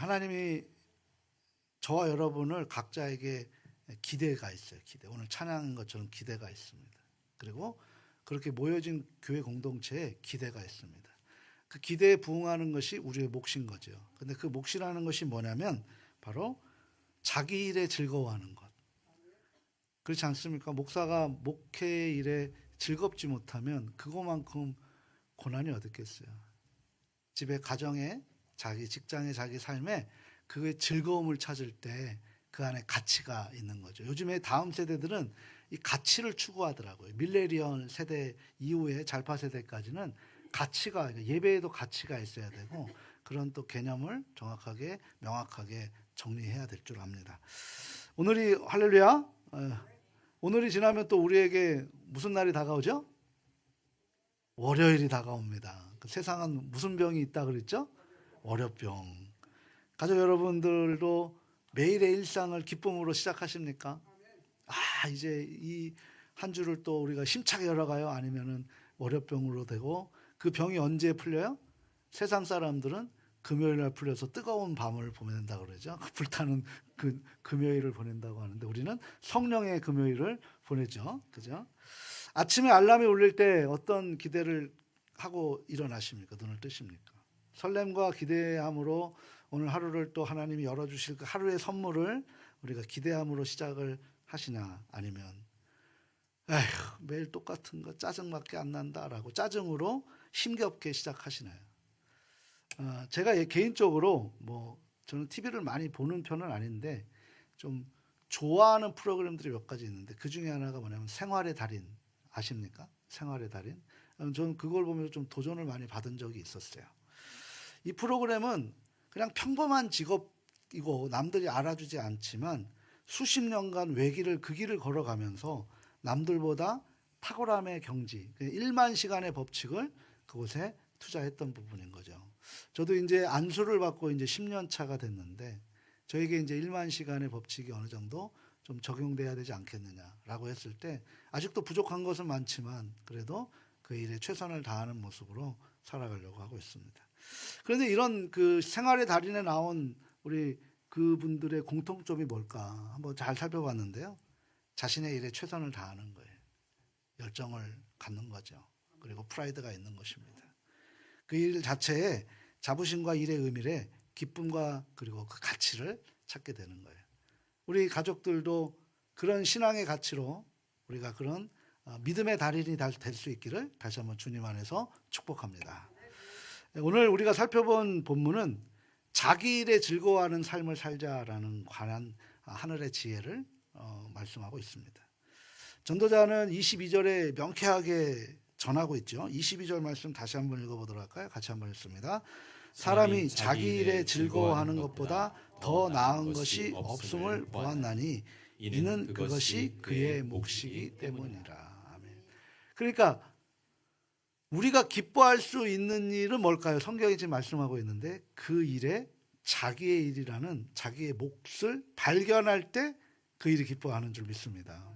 하나님이 저와 여러분을 각자에게 기대가 있어요. 기대. 오늘 찬양한 것처럼 기대가 있습니다. 그리고 그렇게 모여진 교회 공동체에 기대가 있습니다. 그 기대에 부응하는 것이 우리의 몫인 거죠. 근데 그 몫이라는 것이 뭐냐면 바로 자기 일에 즐거워하는 것. 그렇지 않습니까? 목사가 목회 일에 즐겁지 못하면 그거만큼 고난이 어딨겠어요. 집에, 가정에, 자기 직장에, 자기 삶에 그의 즐거움을 찾을 때 그 안에 가치가 있는 거죠. 요즘에 다음 세대들은 이 가치를 추구하더라고요. 밀레니얼 세대 이후에 잘파 세대까지는 가치가, 예배에도 가치가 있어야 되고 그런 또 개념을 정확하게 명확하게 정리해야 될 줄 압니다. 오늘이 할렐루야. 오늘이 지나면 또 우리에게 무슨 날이 다가오죠? 월요일이 다가옵니다. 그 세상은 무슨 병이 있다 그랬죠? 월요병. 가족 여러분들도 매일의 일상을 기쁨으로 시작하십니까? 이제 이 한 주를 또 우리가 힘차게 열어가요? 아니면은 월요병으로 되고 그 병이 언제 풀려요? 세상 사람들은 금요일 날 풀려서 뜨거운 밤을 보낸다 그러죠. 불타는 그 금요일을 보낸다고 하는데 우리는 성령의 금요일을 보내죠. 그죠? 아침에 알람이 울릴 때 어떤 기대를 하고 일어나십니까? 눈을 뜨십니까? 설렘과 기대함으로 오늘 하루를 또 하나님이 열어주실 그 하루의 선물을 우리가 기대함으로 시작을 하시나, 아니면 에휴 매일 똑같은 거 짜증밖에 안 난다라고 짜증으로 힘겹게 시작하시나요? 제가 개인적으로 저는 TV를 많이 보는 편은 아닌데 좀 좋아하는 프로그램들이 몇 가지 있는데 그 중에 하나가 뭐냐면 생활의 달인. 아십니까? 생활의 달인. 저는 그걸 보면서 좀 도전을 많이 받은 적이 있었어요. 이 프로그램은 그냥 평범한 직업이고 남들이 알아주지 않지만 수십 년간 외길을 그 길을 걸어가면서 남들보다 탁월함의 경지, 1만 시간의 법칙을 그곳에 투자했던 부분인 거죠. 저도 이제 안수를 받고 이제 10년 차가 됐는데 저에게 이제 1만 시간의 법칙이 어느 정도 좀 적용돼야 되지 않겠느냐라고 했을 때 아직도 부족한 것은 많지만 그래도 그 일에 최선을 다하는 모습으로 살아가려고 하고 있습니다. 그런데 이런 그 생활의 달인에 나온 우리 그분들의 공통점이 뭘까 한번 잘 살펴봤는데요. 자신의 일에 최선을 다하는 거예요. 열정을 갖는 거죠. 그리고 프라이드가 있는 것입니다. 그 일 자체에 자부심과 일의 의미에 기쁨과 그리고 그 가치를 찾게 되는 거예요. 우리 가족들도 그런 신앙의 가치로 우리가 그런 믿음의 달인이 될 수 있기를 다시 한번 주님 안에서 축복합니다. 오늘 우리가 살펴본 본문은 자기 일에 즐거워하는 삶을 살자라는 관한 하늘의 지혜를 말씀하고 있습니다. 전도자는 22절에 명쾌하게 전하고 있죠. 22절 말씀 다시 한번 읽어보도록 할까요? 같이 한번 읽습니다. 사람이 자기 일에 즐거워하는 것보다 더 나은 것이 없음을 보았나니 이는 그것이 그의 몫이기 때문이라. 아멘. 그러니까 우리가 기뻐할 수 있는 일은 뭘까요? 성경이 지금 말씀하고 있는데 그 일에 자기의 일이라는 자기의 몫을 발견할 때 그 일이 기뻐하는 줄 믿습니다.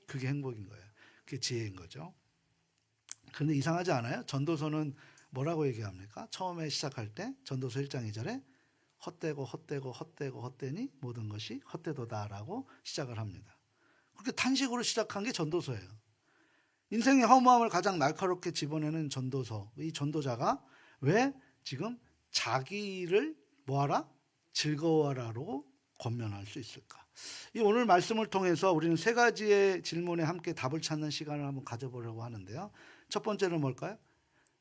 그게 행복인 거예요. 그게 지혜인 거죠. 그런데 이상하지 않아요? 전도서는 뭐라고 얘기합니까? 처음에 시작할 때 전도서 1장 2절에 헛되니 모든 것이 헛되도다라고 시작을 합니다. 그렇게 탄식으로 시작한 게 전도서예요. 인생의 허무함을 가장 날카롭게 집어내는 전도서. 이 전도자가 왜 지금 자기 일을 뭐하라? 즐거워하라고 권면할 수 있을까? 이 오늘 말씀을 통해서 우리는 세 가지의 질문에 함께 답을 찾는 시간을 한번 가져보려고 하는데요. 첫 번째는 뭘까요?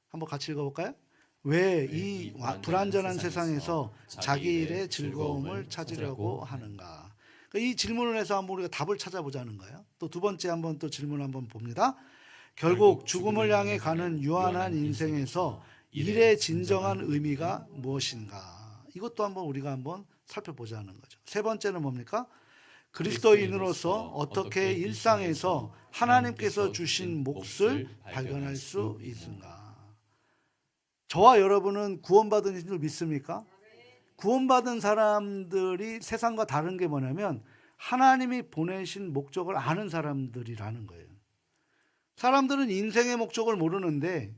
한번 같이 읽어볼까요? 왜 이 불완전한 세상에서 자기 일의 즐거움을 찾으려고 하는가? 이 질문을 해서 한번 우리가 답을 찾아보자는 거예요. 또 두 번째 한번 또 질문 한번 봅니다. 결국 죽음을 향해 가는 유한한 인생에서 일의 진정한 의미가 무엇인가? 이것도 한번 우리가 한번 살펴보자는 거죠. 세 번째는 뭡니까? 그리스도인으로서 어떻게 일상에서 하나님께서 주신 몫을 발견할 수 있는가? 저와 여러분은 구원받은 줄 믿습니까? 구원받은 사람들이 세상과 다른 게 뭐냐면 하나님이 보내신 목적을 아는 사람들이라는 거예요. 사람들은 인생의 목적을 모르는데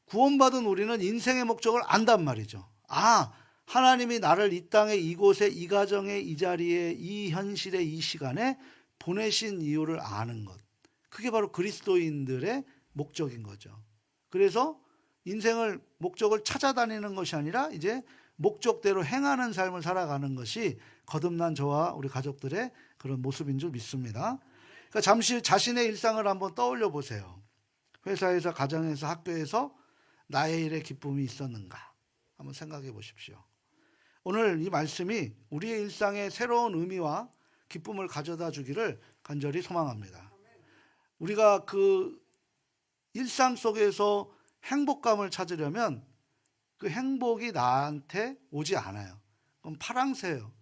구원받은 우리는 인생의 목적을 안단 말이죠. 하나님이 나를 이 땅에 이곳에 이 가정에 이 자리에 이 현실에 이 시간에 보내신 이유를 아는 것. 그게 바로 그리스도인들의 목적인 거죠. 그래서 인생을 목적을 찾아다니는 것이 아니라 이제 목적대로 행하는 삶을 살아가는 것이 거듭난 저와 우리 가족들의 그런 모습인 줄 믿습니다. 그러니까 잠시 자신의 일상을 한번 떠올려 보세요. 회사에서, 가정에서, 학교에서 나의 일에 기쁨이 있었는가? 한번 생각해 보십시오. 오늘 이 말씀이 우리의 일상에 새로운 의미와 기쁨을 가져다 주기를 간절히 소망합니다. 우리가 그 일상 속에서 행복감을 찾으려면 그 행복이 나한테 오지 않아요. 그럼 파랑새예요.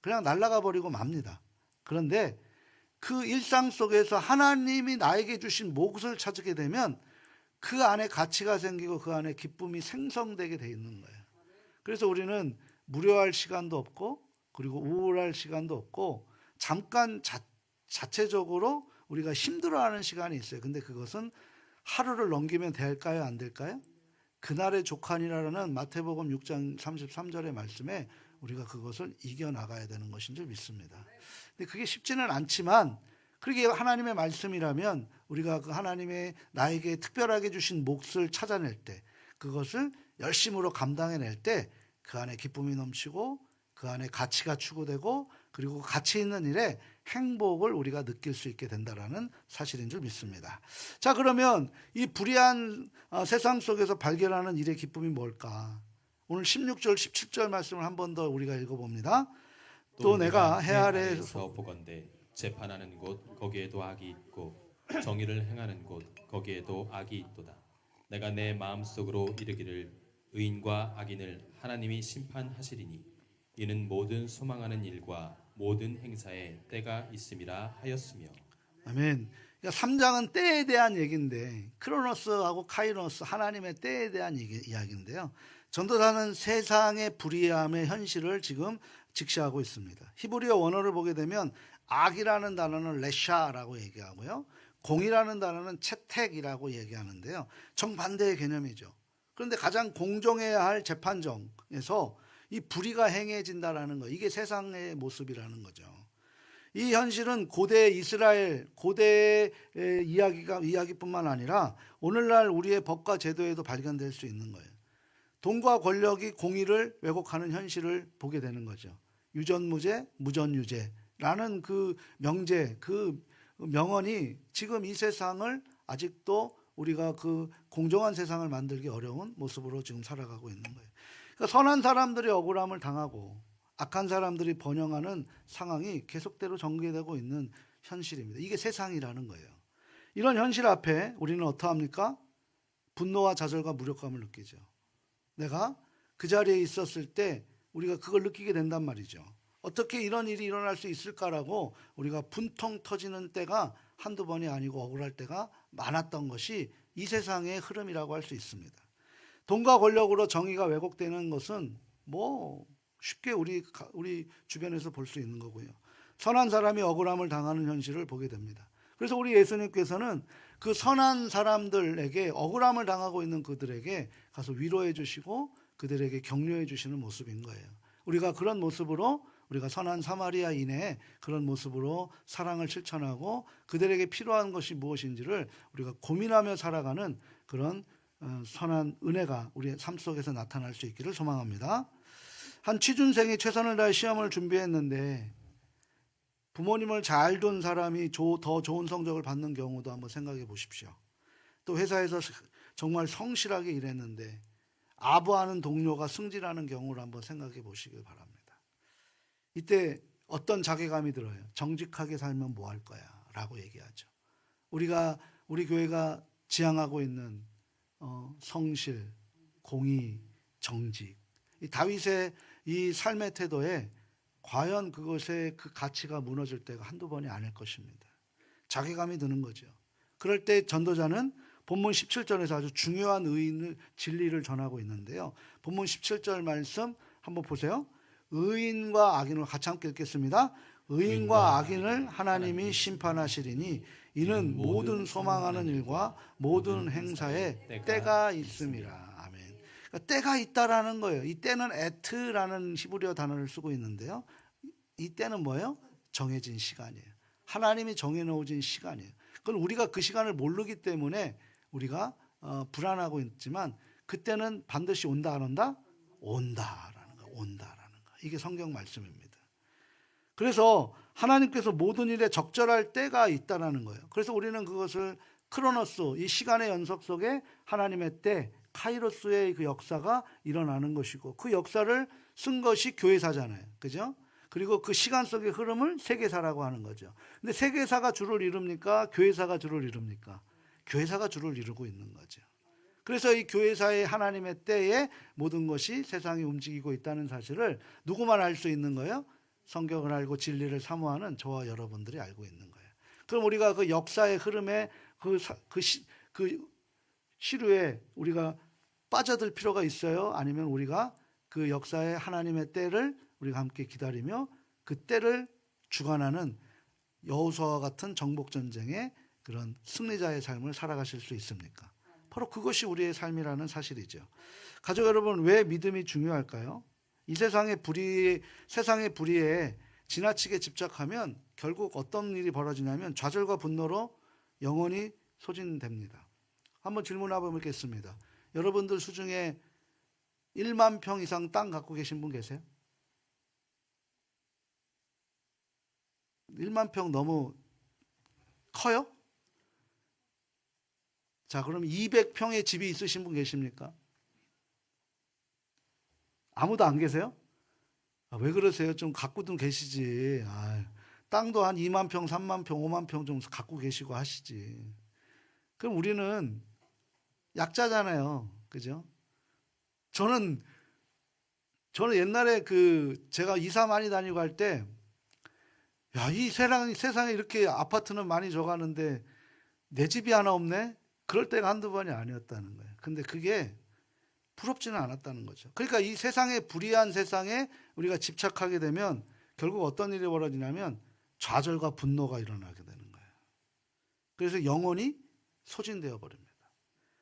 그냥 날아가 버리고 맙니다. 그런데 그 일상 속에서 하나님이 나에게 주신 몫을 찾게 되면 그 안에 가치가 생기고 그 안에 기쁨이 생성되게 돼 있는 거예요. 그래서 우리는 무료할 시간도 없고 그리고 우울할 시간도 없고 잠깐 자체적으로 우리가 힘들어하는 시간이 있어요. 근데 그것은 하루를 넘기면 될까요? 안 될까요? 그날의 족한이라는 마태복음 6장 33절의 말씀에 우리가 그것을 이겨나가야 되는 것인 줄 믿습니다. 근데 그게 쉽지는 않지만 그게 하나님의 말씀이라면 우리가 그 하나님의 나에게 특별하게 주신 몫을 찾아낼 때 그것을 열심으로 감당해낼 때 그 안에 기쁨이 넘치고 그 안에 가치가 추구되고 그리고 가치 있는 일에 행복을 우리가 느낄 수 있게 된다는 사실인 줄 믿습니다. 자, 그러면 이 불의한 세상 속에서 발견하는 일의 기쁨이 뭘까? 오늘 16절 17절 말씀을 한 번 더 우리가 읽어봅니다. 또 내가 해 아래에서 보건대 재판하는 곳 거기에도 악이 있고 정의를 행하는 곳 거기에도 악이 있도다. 내가 내 마음속으로 이르기를 의인과 악인을 하나님이 심판하시리니 이는 모든 소망하는 일과 모든 행사에 때가 있음이라 하였으며. 아멘. 그러니까 3장은 때에 대한 얘기인데 크로노스하고 카이로스 하나님의 때에 대한 이야기인데요. 전도사는 세상의 불의함의 현실을 지금 직시하고 있습니다. 히브리어 원어를 보게 되면 악이라는 단어는 레샤라고 얘기하고요. 공이라는 단어는 채택이라고 얘기하는데요. 정반대의 개념이죠. 그런데 가장 공정해야 할 재판정에서 이 불의가 행해진다라는 거, 이게 세상의 모습이라는 거죠. 이 현실은 고대 이스라엘, 고대의 이야기뿐만 아니라 오늘날 우리의 법과 제도에도 발견될 수 있는 거예요. 돈과 권력이 공의를 왜곡하는 현실을 보게 되는 거죠. 유전무죄, 무전유죄라는 그 명제, 그 명언이 지금 이 세상을 아직도 우리가 그 공정한 세상을 만들기 어려운 모습으로 지금 살아가고 있는 거예요. 그러니까 선한 사람들이 억울함을 당하고 악한 사람들이 번영하는 상황이 계속대로 전개되고 있는 현실입니다. 이게 세상이라는 거예요. 이런 현실 앞에 우리는 어떠합니까? 분노와 좌절과 무력감을 느끼죠. 내가 그 자리에 있었을 때 우리가 그걸 느끼게 된단 말이죠. 어떻게 이런 일이 일어날 수 있을까라고 우리가 분통 터지는 때가 한두 번이 아니고 억울할 때가 많았던 것이 이 세상의 흐름이라고 할 수 있습니다. 돈과 권력으로 정의가 왜곡되는 것은 뭐 쉽게 우리 주변에서 볼 수 있는 거고요. 선한 사람이 억울함을 당하는 현실을 보게 됩니다. 그래서 우리 예수님께서는 그 선한 사람들에게 억울함을 당하고 있는 그들에게 가서 위로해 주시고 그들에게 격려해 주시는 모습인 거예요. 우리가 그런 모습으로 우리가 선한 사마리아인의 그런 모습으로 사랑을 실천하고 그들에게 필요한 것이 무엇인지를 우리가 고민하며 살아가는 그런 선한 은혜가 우리의 삶 속에서 나타날 수 있기를 소망합니다. 한 취준생이 최선을 다해 시험을 준비했는데 부모님을 잘 둔 사람이 더 좋은 성적을 받는 경우도 한번 생각해 보십시오. 또 회사에서 정말 성실하게 일했는데 아부하는 동료가 승진하는 경우를 한번 생각해 보시길 바랍니다. 이때 어떤 자괴감이 들어요? 정직하게 살면 뭐 할 거야? 라고 얘기하죠. 우리 교회가 지향하고 있는 성실, 공의, 정직. 이 다윗의 이 삶의 태도에 과연 그것의 그 가치가 무너질 때가 한두 번이 아닐 것입니다. 자괴감이 드는 거죠. 그럴 때 전도자는 본문 17절에서 아주 중요한 진리를 전하고 있는데요. 본문 17절 말씀 한번 보세요. 의인과 악인을 같이 함께 읽겠습니다. 의인과 악인을 하나님이 심판하시리니 이는 모든 소망하는 일과 모든 행사에 때가 있음이라. 아멘. 그러니까 때가 있다라는 거예요. 이 때는 에트라는 히브리어 단어를 쓰고 있는데요. 이 때는 뭐예요? 정해진 시간이에요. 하나님이 정해놓으신 시간이에요. 그건 우리가 그 시간을 모르기 때문에 우리가 불안하고 있지만 그때는 반드시 온다 안 온다? 온다라는 거, 온다라는 거. 이게 성경 말씀입니다. 그래서 하나님께서 모든 일에 적절할 때가 있다라는 거예요. 그래서 우리는 그것을 크로노스, 이 시간의 연속 속에 하나님의 때, 카이로스의 그 역사가 일어나는 것이고 그 역사를 쓴 것이 교회사잖아요. 그죠? 그리고 그 시간 속의 흐름을 세계사라고 하는 거죠. 근데 세계사가 주를 이룹니까? 교회사가 주를 이룹니까? 교회사가 주를 이루고 있는 거죠. 그래서 이 교회사의 하나님의 때에 모든 것이 세상이 움직이고 있다는 사실을 누구만 알 수 있는 거예요? 성경을 알고 진리를 사모하는 저와 여러분들이 알고 있는 거예요. 그럼 우리가 그 역사의 흐름에 그 시류에 우리가 빠져들 필요가 있어요? 아니면 우리가 그 역사의 하나님의 때를 우리가 함께 기다리며 그 때를 주관하는 여호수아와 같은 정복전쟁의 그런 승리자의 삶을 살아가실 수 있습니까? 바로 그것이 우리의 삶이라는 사실이죠. 가족 여러분, 왜 믿음이 중요할까요? 이 세상의 불의에 지나치게 집착하면 결국 어떤 일이 벌어지냐면 좌절과 분노로 영혼이 소진됩니다. 한번 질문 한번 해보겠습니다. 여러분들 수중에 1만 평 이상 땅 갖고 계신 분 계세요? 1만 평 너무 커요? 자, 그럼 200평의 집이 있으신 분 계십니까? 아무도 안 계세요? 왜 그러세요? 좀 갖고 좀 계시지. 땅도 한 2만 평, 3만 평, 5만 평 좀 갖고 계시고 하시지. 그럼 우리는 약자잖아요. 그죠? 저는 옛날에 제가 이사 많이 다니고 할 때, 이 세상에 이렇게 아파트는 많이 줘가는데 내 집이 하나 없네? 그럴 때가 한두 번이 아니었다는 거예요. 근데 그게 부럽지는 않았다는 거죠. 그러니까 이 세상에, 불의한 세상에 우리가 집착하게 되면 결국 어떤 일이 벌어지냐면 좌절과 분노가 일어나게 되는 거예요. 그래서 영혼이 소진되어 버립니다.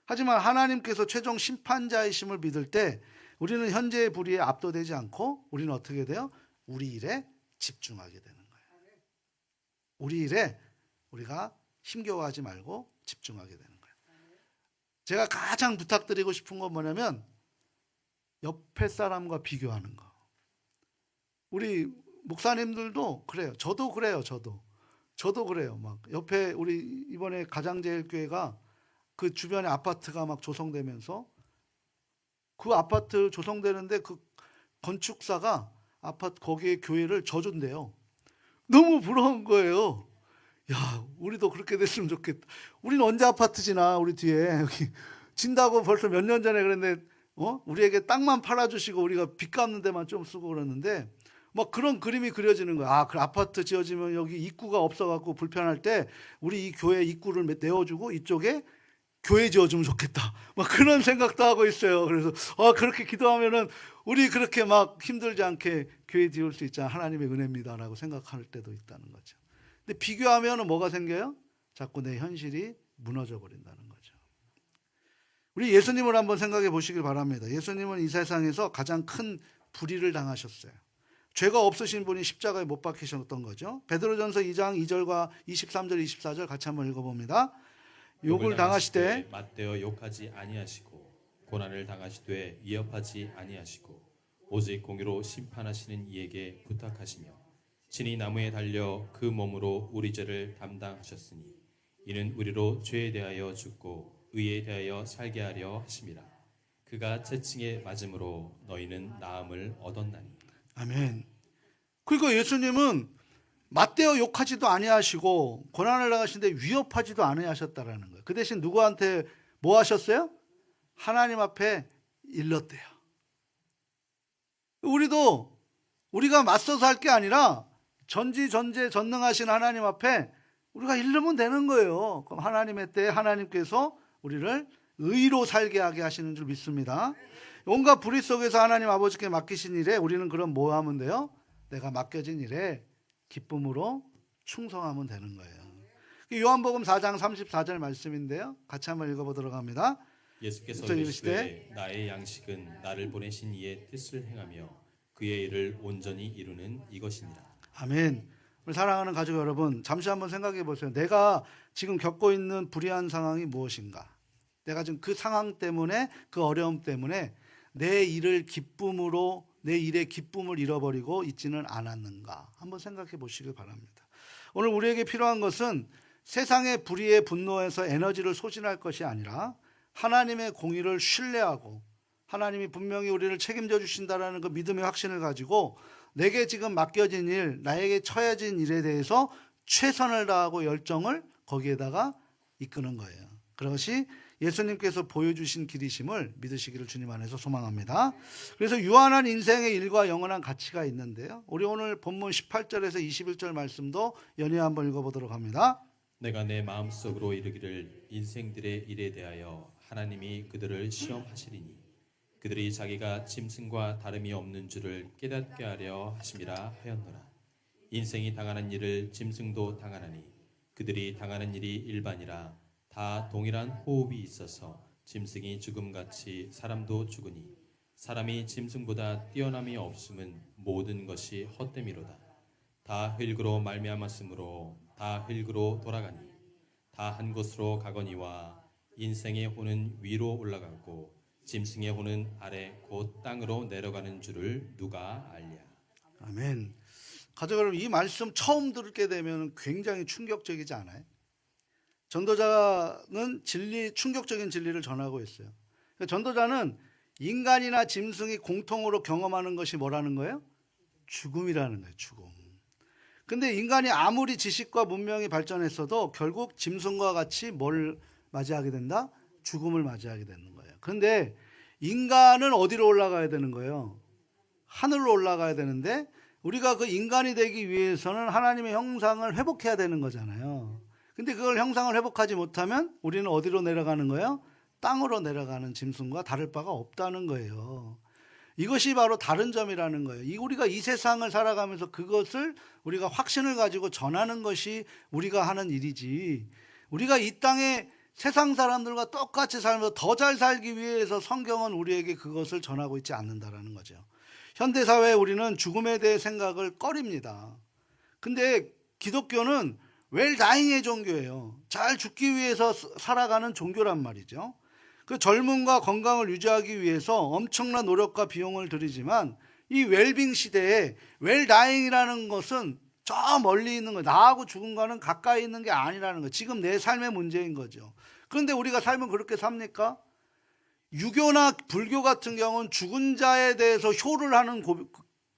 하지만 하나님께서 최종 심판자이심을 믿을 때 우리는 현재의 불의에 압도되지 않고 우리는 어떻게 돼요? 우리 일에 집중하게 되는 거예요. 우리 일에 우리가 힘겨워하지 말고 집중하게 되는 거예요. 제가 가장 부탁드리고 싶은 건 뭐냐면 옆에 사람과 비교하는 거. 우리 목사님들도 그래요. 저도 그래요. 저도 그래요. 막 옆에 우리 이번에 가장제일교회가 그 주변에 아파트가 막 조성되면서 그 아파트 조성되는데 그 건축사가 아파트 거기에 교회를 져준대요. 너무 부러운 거예요. 야, 우리도 그렇게 됐으면 좋겠다. 우리는 언제 아파트 지나, 우리 뒤에. 여기 진다고 벌써 몇 년 전에 그랬는데, 우리에게 땅만 팔아주시고 우리가 빚 갚는 데만 좀 쓰고 그러는데, 막 그런 그림이 그려지는 거야. 그 아파트 지어지면 여기 입구가 없어갖고 불편할 때 우리 이 교회 입구를 내어주고 이쪽에 교회 지어주면 좋겠다. 막 그런 생각도 하고 있어요. 그래서, 그렇게 기도하면은 우리 그렇게 막 힘들지 않게 교회 지을 수 있잖아. 하나님의 은혜입니다라고 생각할 때도 있다는 거죠. 근데 비교하면 뭐가 생겨요? 자꾸 내 현실이 무너져 버린다는 거죠. 우리 예수님을 한번 생각해 보시길 바랍니다. 예수님은 이 세상에서 가장 큰 불의를 당하셨어요. 죄가 없으신 분이 십자가에 못 박히셨던 거죠. 베드로전서 2장 2절과 23절 24절 같이 한번 읽어봅니다. 욕을 당하시되 맞대어 욕하지 아니하시고 고난을 당하시되 위협하지 아니하시고 오직 공의로 심판하시는 이에게 부탁하시며 친히 나무에 달려 그 몸으로 우리 죄를 담당하셨으니 이는 우리로 죄에 대하여 죽고 의에 대하여 살게 하려 하심이라. 그가 채찍에 맞음으로 너희는 나음을 얻었나니. 아멘. 그러니까 예수님은 맞대어 욕하지도 아니하시고 고난을 당하시는데 위협하지도 아니하셨다라는 거예요. 그 대신 누구한테 뭐 하셨어요? 하나님 앞에 일렀대요. 우리가 맞서서 할 게 아니라 전지전제 전능하신 하나님 앞에 우리가 일르면 되는 거예요. 그럼 하나님의 때에 하나님께서 우리를 의로 살게 하게 하시는 줄 믿습니다. 온갖 불의 속에서 하나님 아버지께 맡기신 일에 우리는 그럼 뭐 하면 돼요? 내가 맡겨진 일에 기쁨으로 충성하면 되는 거예요. 요한복음 4장 34절 말씀인데요. 같이 한번 읽어보도록 합니다. 예수께서 또 이르시되 나의 양식은 나를 보내신 이의 뜻을 행하며 그의 일을 온전히 이루는 이것이니라. 아멘. 우리 사랑하는 가족 여러분, 잠시 한번 생각해 보세요. 내가 지금 겪고 있는 불의한 상황이 무엇인가? 내가 지금 그 상황 때문에, 그 어려움 때문에 내 일을 기쁨으로, 내 일의 기쁨을 잃어버리고 있지는 않았는가? 한번 생각해 보시길 바랍니다. 오늘 우리에게 필요한 것은 세상의 불의의 분노에서 에너지를 소진할 것이 아니라 하나님의 공의를 신뢰하고 하나님이 분명히 우리를 책임져 주신다라는 그 믿음의 확신을 가지고 내게 지금 맡겨진 일, 나에게 처해진 일에 대해서 최선을 다하고 열정을 거기에다가 이끄는 거예요. 그것이 예수님께서 보여주신 길이심을 믿으시기를 주님 안에서 소망합니다. 그래서 유한한 인생의 일과 영원한 가치가 있는데요. 우리 오늘 본문 18절에서 21절 말씀도 연이어 한번 읽어보도록 합니다. 내가 내 마음속으로 이르기를 인생들의 일에 대하여 하나님이 그들을 시험하시리니 그들이 자기가 짐승과 다름이 없는 줄을 깨닫게 하려 하심이라 하였노라. 인생이 당하는 일을 짐승도 당하나니 그들이 당하는 일이 일반이라 다 동일한 호흡이 있어서 짐승이 죽음같이 사람도 죽으니 사람이 짐승보다 뛰어남이 없음은 모든 것이 헛됨이로다. 다 흙으로 말미암았으므로 다 흙으로 돌아가니 다 한 곳으로 가거니와 인생의 혼은 위로 올라가고 짐승의 혼은 아래 곧 땅으로 내려가는 줄을 누가 알랴. 아멘. 가족 여러분, 이 말씀 처음 듣게 되면 굉장히 충격적이지 않아요? 전도자는 충격적인 진리를 전하고 있어요. 전도자는 인간이나 짐승이 공통으로 경험하는 것이 뭐라는 거예요? 죽음이라는 거예요. 죽음. 근데 인간이 아무리 지식과 문명이 발전했어도 결국 짐승과 같이 뭘 맞이하게 된다? 죽음을 맞이하게 되는 거예요. 그런데 인간은 어디로 올라가야 되는 거예요? 하늘로 올라가야 되는데 우리가 그 인간이 되기 위해서는 하나님의 형상을 회복해야 되는 거잖아요. 근데 그걸 형상을 회복하지 못하면 우리는 어디로 내려가는 거예요? 땅으로 내려가는 짐승과 다를 바가 없다는 거예요. 이것이 바로 다른 점이라는 거예요. 우리가 이 세상을 살아가면서 그것을 우리가 확신을 가지고 전하는 것이 우리가 하는 일이지, 우리가 이 땅에 세상 사람들과 똑같이 살면서 더 잘 살기 위해서 성경은 우리에게 그것을 전하고 있지 않는다라는 거죠. 현대사회에 우리는 죽음에 대해 생각을 꺼립니다. 근데 기독교는 웰다잉의 종교예요. 잘 죽기 위해서 살아가는 종교란 말이죠. 그 젊음과 건강을 유지하기 위해서 엄청난 노력과 비용을 들이지만 이 웰빙 시대에 웰다잉이라는 것은 저 멀리 있는 거예요. 나하고 죽음과는 가까이 있는 게 아니라는 거예요. 지금 내 삶의 문제인 거죠. 그런데 우리가 삶을 그렇게 삽니까? 유교나 불교 같은 경우는 죽은 자에 대해서 효를 하는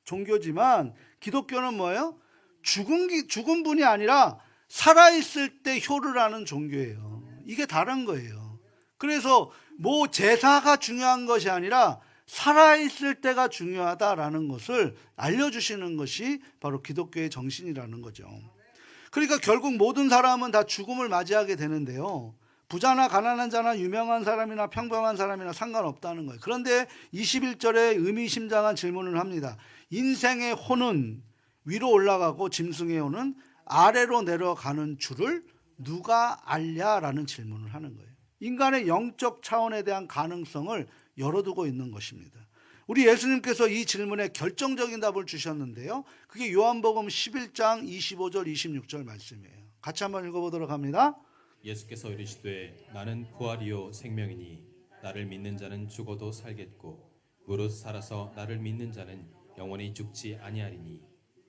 종교지만 기독교는 뭐예요? 죽은 분이 아니라 살아있을 때 효를 하는 종교예요. 이게 다른 거예요. 그래서 뭐 제사가 중요한 것이 아니라 살아있을 때가 중요하다라는 것을 알려주시는 것이 바로 기독교의 정신이라는 거죠. 그러니까 결국 모든 사람은 다 죽음을 맞이하게 되는데요. 부자나 가난한 자나 유명한 사람이나 평범한 사람이나 상관없다는 거예요. 그런데 21절에 의미심장한 질문을 합니다. 인생의 혼은 위로 올라가고 짐승의 혼은 아래로 내려가는 줄을 누가 알랴라는 질문을 하는 거예요. 인간의 영적 차원에 대한 가능성을 열어두고 있는 것입니다. 우리 예수님께서 이 질문에 결정적인 답을 주셨는데요. 그게 요한복음 11장 25절 26절 말씀이에요. 같이 한번 읽어보도록 합니다. 예수께서 이르시되 나는 부활이요 생명이니 나를 믿는 자는 죽어도 살겠고 무릇 살아서 나를 믿는 자는 영원히 죽지 아니하리니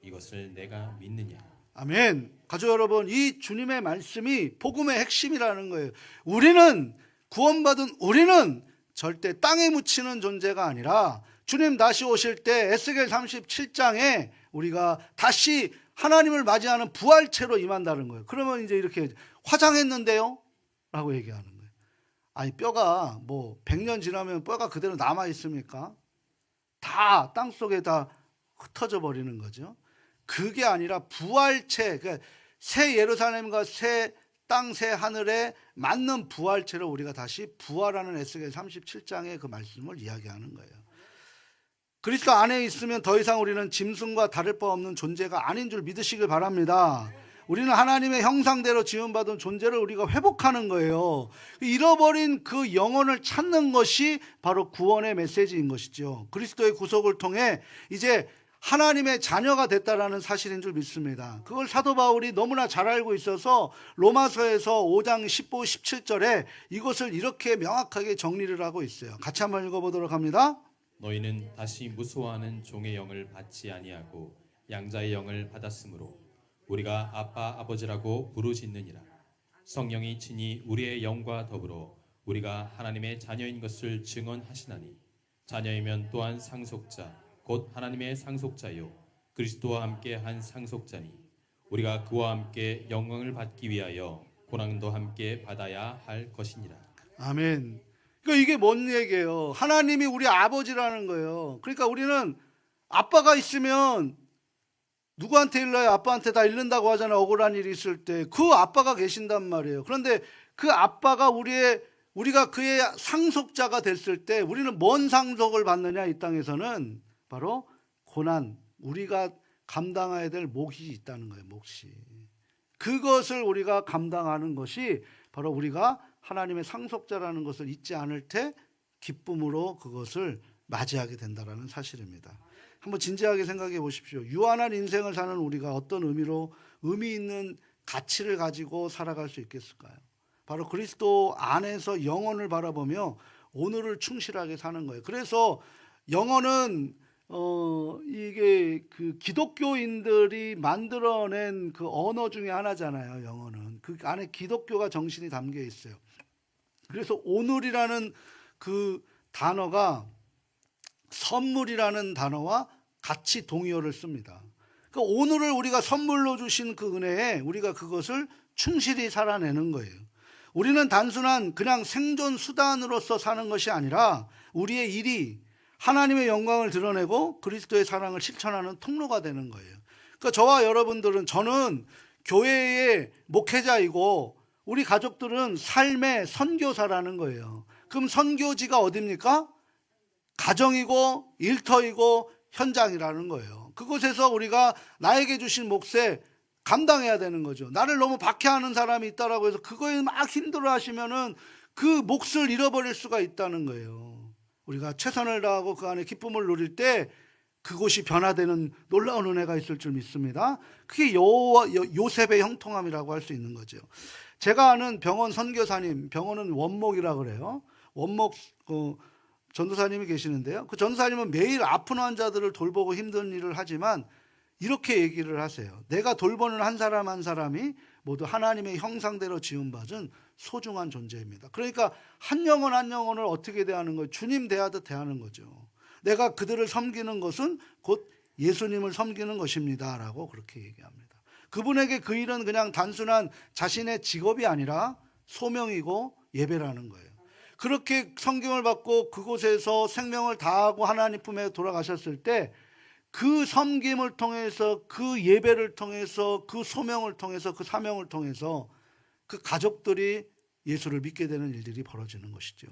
이것을 내가 믿느냐. 아멘. 가족 여러분, 이 주님의 말씀이 복음의 핵심이라는 거예요. 우리는 구원받은 우리는 절대 땅에 묻히는 존재가 아니라 주님 다시 오실 때 에스겔 37장에 우리가 다시 하나님을 맞이하는 부활체로 임한다는 거예요. 그러면 이제 이렇게 화장했는데요? 라고 얘기하는 거예요. 아니, 뼈가 뭐 100년 지나면 뼈가 그대로 남아 있습니까? 다 땅속에 다 흩어져 버리는 거죠. 그게 아니라 부활체, 그러니까 새 예루살렘과 새 땅, 새 하늘에 맞는 부활체로 우리가 다시 부활하는 에스겔 37장의 그 말씀을 이야기하는 거예요. 그리스도 안에 있으면 더 이상 우리는 짐승과 다를 바 없는 존재가 아닌 줄 믿으시길 바랍니다. 우리는 하나님의 형상대로 지음받은 존재를 우리가 회복하는 거예요. 잃어버린 그 영혼을 찾는 것이 바로 구원의 메시지인 것이죠. 그리스도의 구속을 통해 이제 하나님의 자녀가 됐다라는 사실인 줄 믿습니다. 그걸 사도 바울이 너무나 잘 알고 있어서 로마서에서 5장 15, 17절에 이것을 이렇게 명확하게 정리를 하고 있어요. 같이 한번 읽어보도록 합니다. 너희는 다시 무수하는 종의 영을 받지 아니하고 양자의 영을 받았으므로 우리가 아빠 아버지라고 부르짖느니라. 성령이 친히 우리의 영과 더불어 우리가 하나님의 자녀인 것을 증언하시나니 자녀이면 또한 상속자 곧 하나님의 상속자요 그리스도와 함께 한 상속자니 우리가 그와 함께 영광을 받기 위하여 고난도 함께 받아야 할 것이니라. 아멘. 그러니까 이게 뭔 얘기예요? 하나님이 우리 아버지라는 거예요. 그러니까 우리는 아빠가 있으면 누구한테 일러요? 아빠한테 다 잃는다고 하잖아요. 억울한 일이 있을 때. 그 아빠가 계신단 말이에요. 그런데 그 아빠가 우리가 그의 상속자가 됐을 때 우리는 뭔 상속을 받느냐? 이 땅에서는 바로 고난, 우리가 감당해야 될 몫이 있다는 거예요. 몫이. 그것을 우리가 감당하는 것이 바로 우리가 하나님의 상속자라는 것을 잊지 않을 때 기쁨으로 그것을 맞이하게 된다는 사실입니다. 한번 진지하게 생각해 보십시오. 유한한 인생을 사는 우리가 어떤 의미로 의미 있는 가치를 가지고 살아갈 수 있겠을까요? 바로 그리스도 안에서 영혼을 바라보며 오늘을 충실하게 사는 거예요. 그래서 영혼은 이게 그 기독교인들이 만들어낸 그 언어 중에 하나잖아요. 영혼은 그 안에 기독교가 정신이 담겨 있어요. 그래서 오늘이라는 그 단어가 선물이라는 단어와 같이 동의어를 씁니다. 그러니까 오늘을 우리가 선물로 주신 그 은혜에 우리가 그것을 충실히 살아내는 거예요. 우리는 단순한 그냥 생존 수단으로서 사는 것이 아니라 우리의 일이 하나님의 영광을 드러내고 그리스도의 사랑을 실천하는 통로가 되는 거예요. 그러니까 저와 여러분들은, 저는 교회의 목회자이고 우리 가족들은 삶의 선교사라는 거예요. 그럼 선교지가 어디입니까? 가정이고 일터이고 현장이라는 거예요. 그곳에서 우리가 나에게 주신 몫에 감당해야 되는 거죠. 나를 너무 박해하는 사람이 있다라고 해서 그거에 막 힘들어 하시면은 그 몫을 잃어버릴 수가 있다는 거예요. 우리가 최선을 다하고 그 안에 기쁨을 누릴 때 그곳이 변화되는 놀라운 은혜가 있을 줄 믿습니다. 그게 요셉의 형통함이라고 할 수 있는 거죠. 제가 아는 병원 선교사님, 병원은 원목이라고 그래요. 원목 전도사님이 계시는데요. 그 전도사님은 매일 아픈 환자들을 돌보고 힘든 일을 하지만 이렇게 얘기를 하세요. 내가 돌보는 한 사람 한 사람이 모두 하나님의 형상대로 지음받은 소중한 존재입니다. 그러니까 한 영혼 한 영혼을 어떻게 대하는 거예요? 주님 대하듯 대하는 거죠. 내가 그들을 섬기는 것은 곧 예수님을 섬기는 것입니다 라고 그렇게 얘기합니다. 그분에게 그 일은 그냥 단순한 자신의 직업이 아니라 소명이고 예배라는 거예요. 그렇게 성경을 받고 그곳에서 생명을 다하고 하나님 품에 돌아가셨을 때 그 섬김을 통해서, 그 예배를 통해서, 그 소명을 통해서, 그 사명을 통해서 그 가족들이 예수를 믿게 되는 일들이 벌어지는 것이죠.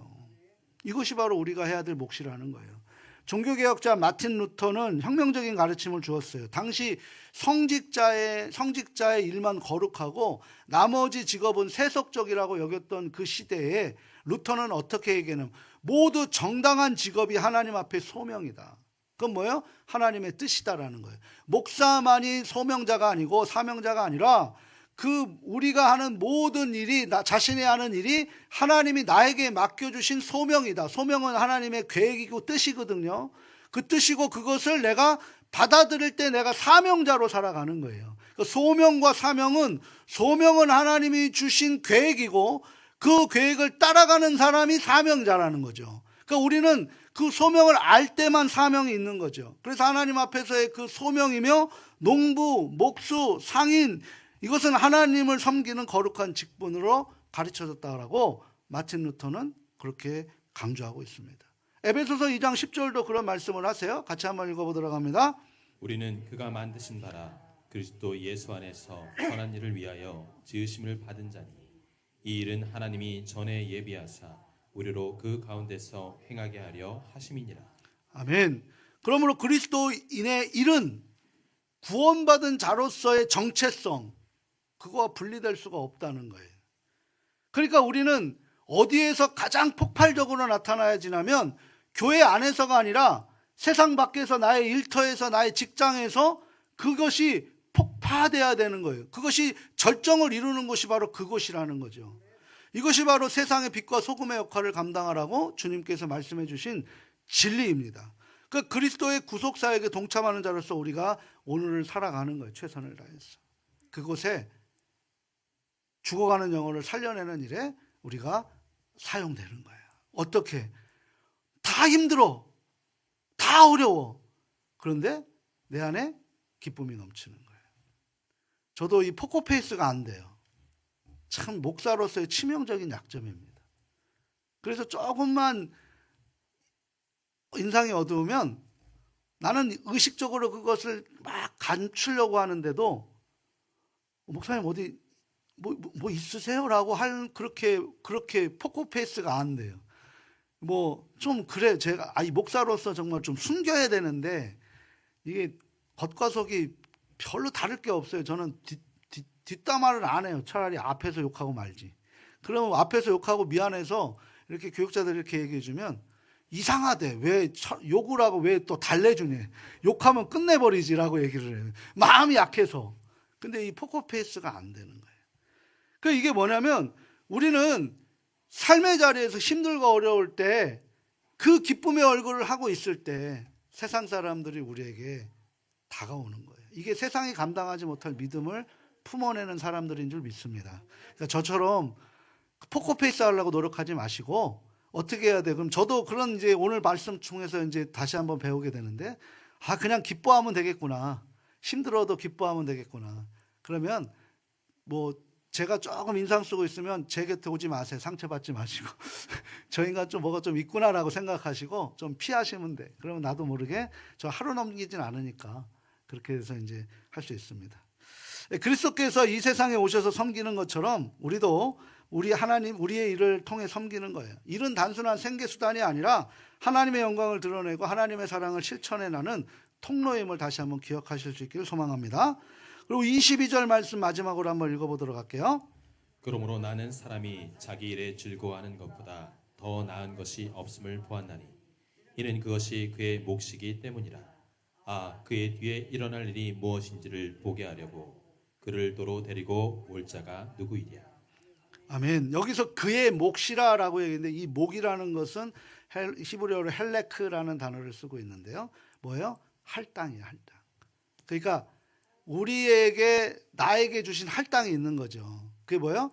이것이 바로 우리가 해야 될 몫이라는 거예요. 종교개혁자 마틴 루터는 혁명적인 가르침을 주었어요. 당시 성직자의 일만 거룩하고 나머지 직업은 세속적이라고 여겼던 그 시대에 루터는 어떻게 얘기하냐면 모두 정당한 직업이 하나님 앞에 소명이다. 그건 뭐예요? 하나님의 뜻이다라는 거예요. 목사만이 소명자가 아니고 사명자가 아니라 그 우리가 하는 모든 일이, 나 자신이 하는 일이 하나님이 나에게 맡겨주신 소명이다. 소명은 하나님의 계획이고 뜻이거든요. 그 뜻이고 그것을 내가 받아들일 때 내가 사명자로 살아가는 거예요. 소명과 사명은, 소명은 하나님이 주신 계획이고 그 계획을 따라가는 사람이 사명자라는 거죠. 그러니까 우리는 그 소명을 알 때만 사명이 있는 거죠. 그래서 하나님 앞에서의 그 소명이며 농부, 목수, 상인, 이것은 하나님을 섬기는 거룩한 직분으로 가르쳐졌다라고 마틴 루터는 그렇게 강조하고 있습니다. 에베소서 2장 10절도 그런 말씀을 하세요. 같이 한번 읽어보도록 합니다. 우리는 그가 만드신 바라 그리스도 예수 안에서 선한 일을 위하여 지으심을 받은 자니 이 일은 하나님이 전에 예비하사 우리로 그 가운데서 행하게 하려 하심이니라. 아멘. 그러므로 그리스도인의 일은 구원받은 자로서의 정체성, 그거와 분리될 수가 없다는 거예요. 그러니까 우리는 어디에서 가장 폭발적으로 나타나야 지냐면 교회 안에서가 아니라 세상 밖에서 나의 일터에서 나의 직장에서 그것이 폭파돼야 되는 거예요. 그것이 절정을 이루는 것이 바로 그것이라는 거죠. 이것이 바로 세상의 빛과 소금의 역할을 감당하라고 주님께서 말씀해 주신 진리입니다. 그 그리스도의 구속사역에 동참하는 자로서 우리가 오늘을 살아가는 거예요. 최선을 다해서. 그곳에 죽어가는 영혼을 살려내는 일에 우리가 사용되는 거예요. 어떻게? 다 힘들어. 다 어려워. 그런데 내 안에 기쁨이 넘치는 거예요. 저도 이 포커페이스가 안 돼요. 참 목사로서의 치명적인 약점입니다. 그래서 조금만 인상이 어두우면 나는 의식적으로 그것을 막 감추려고 하는데도 목사님 어디 뭐 있으세요? 라고 할 그렇게 포커페이스가 안 돼요. 뭐 좀 그래 제가 이 목사로서 정말 좀 숨겨야 되는데 이게 겉과 속이 별로 다를 게 없어요. 저는 뒷담화를 안 해요. 차라리 앞에서 욕하고 말지. 그러면 앞에서 욕하고 미안해서 이렇게 교육자들이 이렇게 얘기해 주면 이상하대. 왜 욕을 하고 왜 또 달래주니? 욕하면 끝내버리지라고 얘기를 해요. 마음이 약해서. 근데 이 포커페이스가 안 되는 거예요. 그 이게 뭐냐면 우리는 삶의 자리에서 힘들고 어려울 때 그 기쁨의 얼굴을 하고 있을 때 세상 사람들이 우리에게 다가오는 거예요. 이게 세상이 감당하지 못할 믿음을 품어내는 사람들인 줄 믿습니다. 그러니까 저처럼 포커페이스 하려고 노력하지 마시고 어떻게 해야 돼? 그럼 저도 그런 이제 오늘 말씀 중에서 이제 다시 한번 배우게 되는데 그냥 기뻐하면 되겠구나. 힘들어도 기뻐하면 되겠구나. 그러면 뭐 제가 조금 인상 쓰고 있으면 제 곁에 오지 마세요. 상처받지 마시고 저 인간 좀 뭐가 좀 있구나라고 생각하시고 좀 피하시면 돼. 그러면 나도 모르게 저 하루 넘기진 않으니까 그렇게 해서 이제 할 수 있습니다. 그리스도께서 이 세상에 오셔서 섬기는 것처럼 우리도 우리 하나님 우리의 일을 통해 섬기는 거예요. 일은 단순한 생계수단이 아니라 하나님의 영광을 드러내고 하나님의 사랑을 실천해 나는 통로임을 다시 한번 기억하실 수 있기를 소망합니다. 그리고 22절 말씀 마지막으로 한번 읽어보도록 할게요. 그러므로 나는 사람이 자기 일에 즐거워하는 것보다 더 나은 것이 없음을 보았나니 이는 그것이 그의 몫이기 때문이라. 그의 뒤에 일어날 일이 무엇인지를 보게 하려고 그를 도로 데리고 올 자가 누구이랴. 아멘. 여기서 그의 몫이라라고 얘기했는데 이 몫이라는 것은 히브리어로 헬레크라는 단어를 쓰고 있는데요. 뭐예요? 할당이에요. 할당. 그러니까 나에게 주신 할당이 있는 거죠. 그게 뭐예요?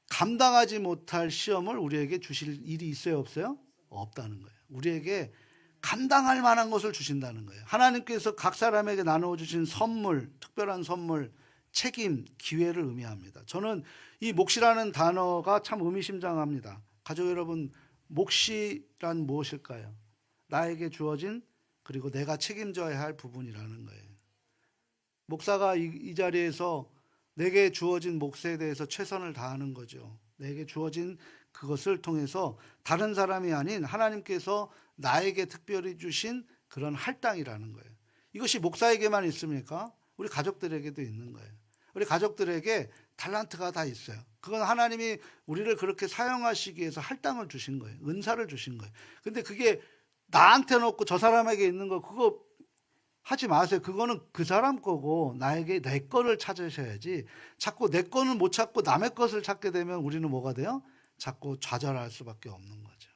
감당하지 못할 시험을 우리에게 주실 일이 있어요? 없어요? 없다는 거예요. 우리에게 감당할 만한 것을 주신다는 거예요. 하나님께서 각 사람에게 나누어 주신 선물, 특별한 선물, 책임, 기회를 의미합니다. 저는 이 몫이라는 단어가 참 의미심장합니다. 가족 여러분, 몫이란 무엇일까요? 나에게 주어진 그리고 내가 책임져야 할 부분이라는 거예요. 목사가 이 자리에서 내게 주어진 몫에 대해서 최선을 다하는 거죠. 내게 주어진 그것을 통해서 다른 사람이 아닌 하나님께서 나에게 특별히 주신 그런 할당이라는 거예요. 이것이 목사에게만 있습니까? 우리 가족들에게도 있는 거예요. 우리 가족들에게 달란트가 다 있어요. 그건 하나님이 우리를 그렇게 사용하시기 위해서 할당을 주신 거예요. 은사를 주신 거예요. 근데 그게 나한테 놓고 저 사람에게 있는 거 그거 하지 마세요. 그거는 그 사람 거고 나에게 내 거를 찾으셔야지. 자꾸 내 거는 못 찾고 남의 것을 찾게 되면 우리는 뭐가 돼요? 자꾸 좌절할 수밖에 없는 거죠.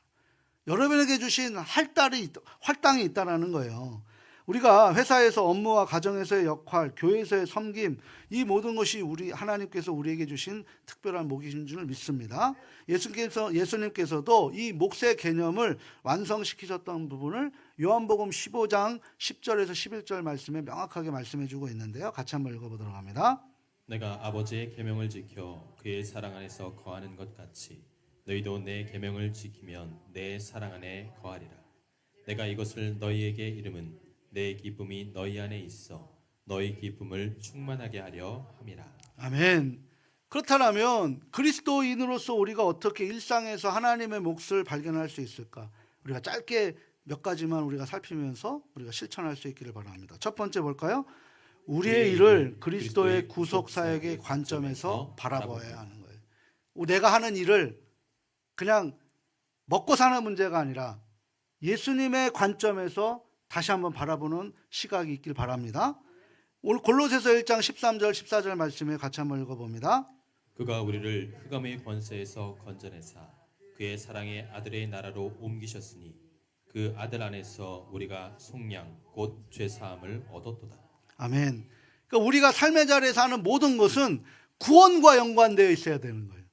여러분에게 주신 할당이 있다는 거예요. 우리가 회사에서 업무와 가정에서의 역할, 교회에서의 섬김, 이 모든 것이 하나님께서 우리에게 주신 특별한 몫인 줄 믿습니다. 예수님께서도 이 몫의 개념을 완성시키셨던 부분을 요한복음 15장 10절에서 11절 말씀에 명확하게 말씀해 주고 있는데요. 같이 한번 읽어보도록 합니다. 내가 아버지의 계명을 지켜 그의 사랑 안에서 거하는 것 같이 너희도 내 계명을 지키면 내 사랑 안에 거하리라. 내가 이것을 너희에게 이름은 내 기쁨이 너희 안에 있어 너희 기쁨을 충만하게 하려 함이라. 아멘. 그렇다면 그리스도인으로서 우리가 어떻게 일상에서 하나님의 몫을 발견할 수 있을까? 우리가 짧게 몇 가지만 우리가 살피면서 우리가 실천할 수 있기를 바랍니다. 첫 번째 볼까요? 우리의 일을 그리스도의 구속 사역의 관점에서 바라봐야 하는 거예요. 내가 하는 일을 그냥 먹고 사는 문제가 아니라 예수님의 관점에서 다시 한번 바라보는 시각이 있길 바랍니다. 오늘 골로새서 1장 13절 14절 말씀에 같이 한번 읽어봅니다. 그가 우리를 흑암의 권세에서 건져내사 그의 사랑의 아들의 나라로 옮기셨으니 그 아들 안에서 우리가 속량 곧 죄사함을 얻었도다. 아멘. 그러니까 우리가 삶의 자리에서 하는 모든 것은 구원과 연관되어 있어야 되는 거예요.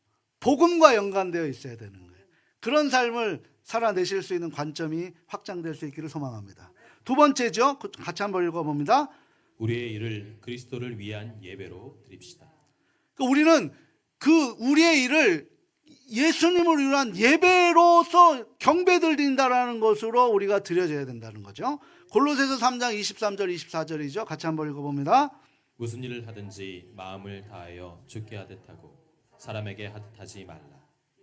복음과 연관되어 있어야 되는 거예요. 그런 삶을 살아내실 수 있는 관점이 확장될 수 있기를 소망합니다. 두 번째죠. 같이 한번 읽어봅니다. 우리의 일을 그리스도를 위한 예배로 드립시다. 그러니까 우리는 우리의 일을 예수님을 위한 예배로서 경배를 드린다라는 것으로 우리가 드려져야 된다는 거죠. 골로새서 3장 23절 24절이죠. 같이 한번 읽어봅니다. 무슨 일을 하든지 마음을 다하여 주께 하듯 하고 사람에게 하듯 하지 말라.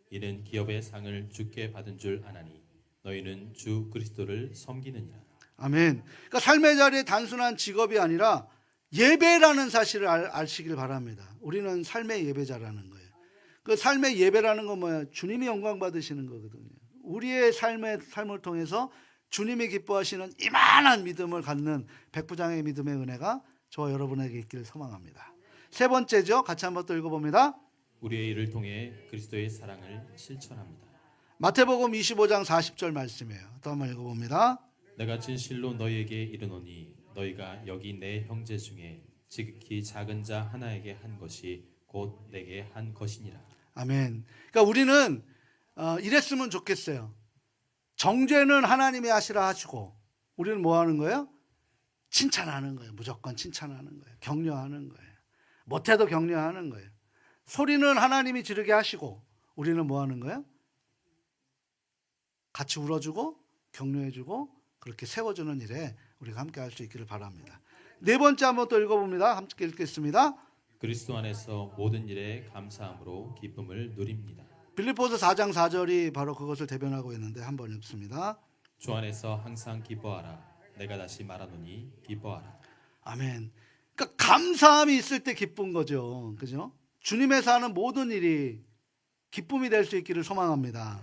이는 기업의 상을 주께 받은 줄 아나니 너희는 주 그리스도를 섬기느니라. 아멘. 그러니까 삶의 자리에 단순한 직업이 아니라 예배라는 사실을 아시길 바랍니다. 우리는 삶의 예배자라는 거예요. 그 삶의 예배라는 건 뭐야? 주님이 영광 받으시는 거거든요. 우리의 삶을 통해서 주님이 기뻐하시는 이만한 믿음을 갖는 백부장의 믿음의 은혜가 저와 여러분에게 있기를 소망합니다. 세 번째죠. 같이 한번 또 읽어봅니다. 우리의 일을 통해 그리스도의 사랑을 실천합니다. 마태복음 25장 40절 말씀이에요. 또 한번 읽어봅니다. 내가 진실로 너희에게 이르노니 너희가 여기 내 형제 중에 지극히 작은 자 하나에게 한 것이 곧 내게 한 것이니라. 아멘. 그러니까 우리는 이랬으면 좋겠어요. 정죄는 하나님이 하시라 하시고 우리는 뭐 하는 거예요? 칭찬하는 거예요. 무조건 칭찬하는 거예요. 격려하는 거예요. 못해도 격려하는 거예요. 소리는 하나님이 지르게 하시고 우리는 뭐 하는 거예요? 같이 울어주고 격려해주고 그렇게 세워주는 일에 우리가 함께 할 수 있기를 바랍니다. 네 번째 한번 또 읽어봅니다. 함께 읽겠습니다. 그리스도 안에서 모든 일에 감사함으로 기쁨을 누립니다. 빌립보서 4장 4절이 바로 그것을 대변하고 있는데 한번 읽습니다. 주 안에서 항상 기뻐하라. 내가 다시 말하노니 기뻐하라. 아멘. 그러니까 감사함이 있을 때 기쁜 거죠. 그죠? 주님에서 하는 모든 일이 기쁨이 될 수 있기를 소망합니다.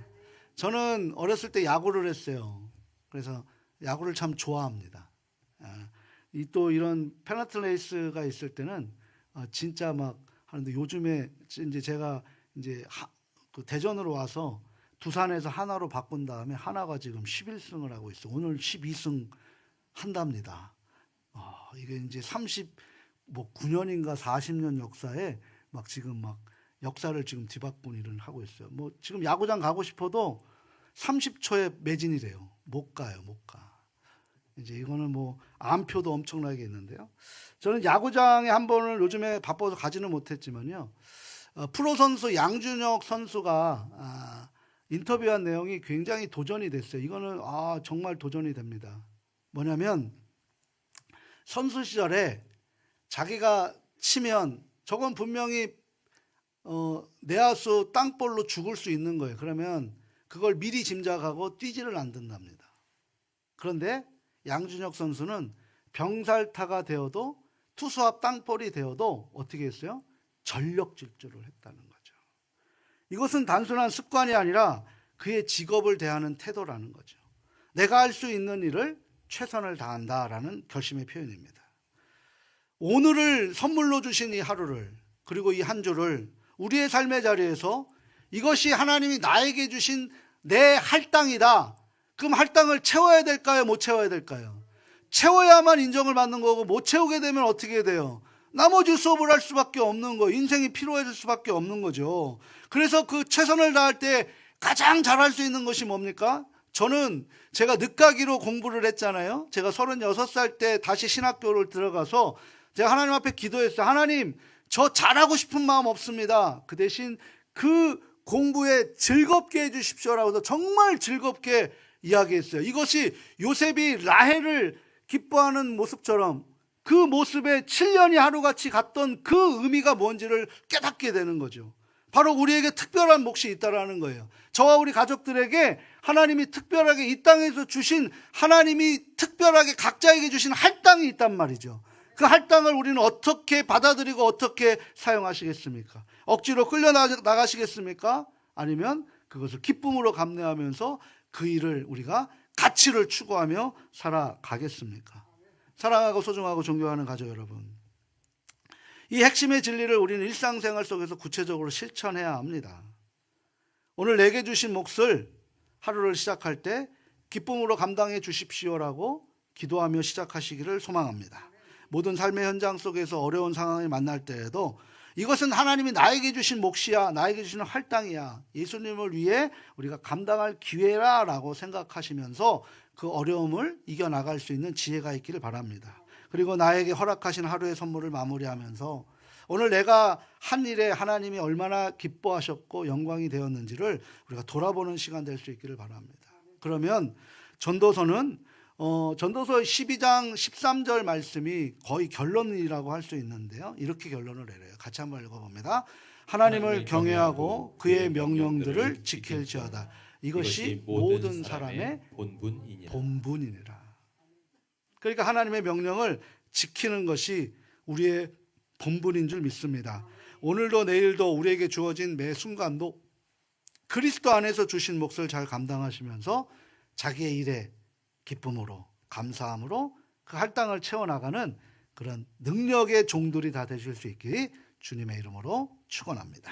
저는 어렸을 때 야구를 했어요. 그래서 야구를 참 좋아합니다. 또 이런 페널티 레이스가 있을 때는 진짜 막 하는데 요즘에 이제 제가 이제 그 대전으로 와서 두산에서 하나로 바꾼 다음에 하나가 지금 11승을 하고 있어. 오늘 12승 한답니다. 이게 이제 39년인가 40년 역사에 막 지금 막 역사를 지금 뒤바꾼 일을 하고 있어요. 뭐 지금 야구장 가고 싶어도 30초에 매진이래요. 못 가요, 못 가. 이제 이거는 뭐 암표도 엄청나게 있는데요. 저는 야구장에 한 번을 요즘에 바빠서 가지는 못했지만요. 프로 선수 양준혁 선수가 인터뷰한 내용이 굉장히 도전이 됐어요. 이거는 정말 도전이 됩니다. 뭐냐면 선수 시절에 자기가 치면 저건 분명히 내야수 땅볼로 죽을 수 있는 거예요. 그러면 그걸 미리 짐작하고 뛰지를 않는답니다. 그런데 양준혁 선수는 병살타가 되어도 투수 앞 땅볼이 되어도 어떻게 했어요? 전력 질주를 했다는 거죠. 이것은 단순한 습관이 아니라 그의 직업을 대하는 태도라는 거죠. 내가 할 수 있는 일을 최선을 다한다라는 결심의 표현입니다. 오늘을 선물로 주신 이 하루를 그리고 이 한 주를 우리의 삶의 자리에서 이것이 하나님이 나에게 주신 내 할당이다. 그럼 할당을 채워야 될까요? 못 채워야 될까요? 채워야만 인정을 받는 거고 못 채우게 되면 어떻게 돼요? 나머지 수업을 할 수밖에 없는 거예요. 인생이 피로해질 수밖에 없는 거죠. 그래서 그 최선을 다할 때 가장 잘할 수 있는 것이 뭡니까? 저는 제가 늦가기로 공부를 했잖아요. 제가 36살 때 다시 신학교를 들어가서 제가 하나님 앞에 기도했어요. 하나님, 저 잘하고 싶은 마음 없습니다. 그 대신 그 공부에 즐겁게 해주십시오라고 해서 정말 즐겁게 이야기했어요. 이것이 요셉이 라헬을 기뻐하는 모습처럼 그 모습에 7년이 하루같이 갔던 그 의미가 뭔지를 깨닫게 되는 거죠. 바로 우리에게 특별한 몫이 있다라는 거예요. 저와 우리 가족들에게 하나님이 특별하게 이 땅에서 주신 하나님이 특별하게 각자에게 주신 할당이 있단 말이죠. 그 할당을 우리는 어떻게 받아들이고 어떻게 사용하시겠습니까? 억지로 끌려나가시겠습니까? 아니면 그것을 기쁨으로 감내하면서 그 일을 우리가 가치를 추구하며 살아가겠습니까? 사랑하고 소중하고 존경하는 가족 여러분, 이 핵심의 진리를 우리는 일상생활 속에서 구체적으로 실천해야 합니다. 오늘 내게 주신 몫을 하루를 시작할 때 기쁨으로 감당해 주십시오라고 기도하며 시작하시기를 소망합니다. 모든 삶의 현장 속에서 어려운 상황을 만날 때에도 이것은 하나님이 나에게 주신 몫이야, 나에게 주시는 할당이야, 예수님을 위해 우리가 감당할 기회라라고 생각하시면서 그 어려움을 이겨나갈 수 있는 지혜가 있기를 바랍니다. 그리고 나에게 허락하신 하루의 선물을 마무리하면서 오늘 내가 한 일에 하나님이 얼마나 기뻐하셨고 영광이 되었는지를 우리가 돌아보는 시간 될 수 있기를 바랍니다. 그러면 전도서는 전도서 12장 13절 말씀이 거의 결론이라고 할 수 있는데요. 이렇게 결론을 내려요. 같이 한번 읽어봅니다. 하나님을 경외하고 그의 명령들을 지킬지어다. 이것이 모든 사람의 본분이니라. 그러니까 하나님의 명령을 지키는 것이 우리의 본분인 줄 믿습니다. 오늘도 내일도 우리에게 주어진 매 순간도 그리스도 안에서 주신 몫을 잘 감당하시면서 자기의 일에 기쁨으로 감사함으로 그 할당을 채워나가는 그런 능력의 종들이 다 되실 수 있기를 주님의 이름으로 축원합니다.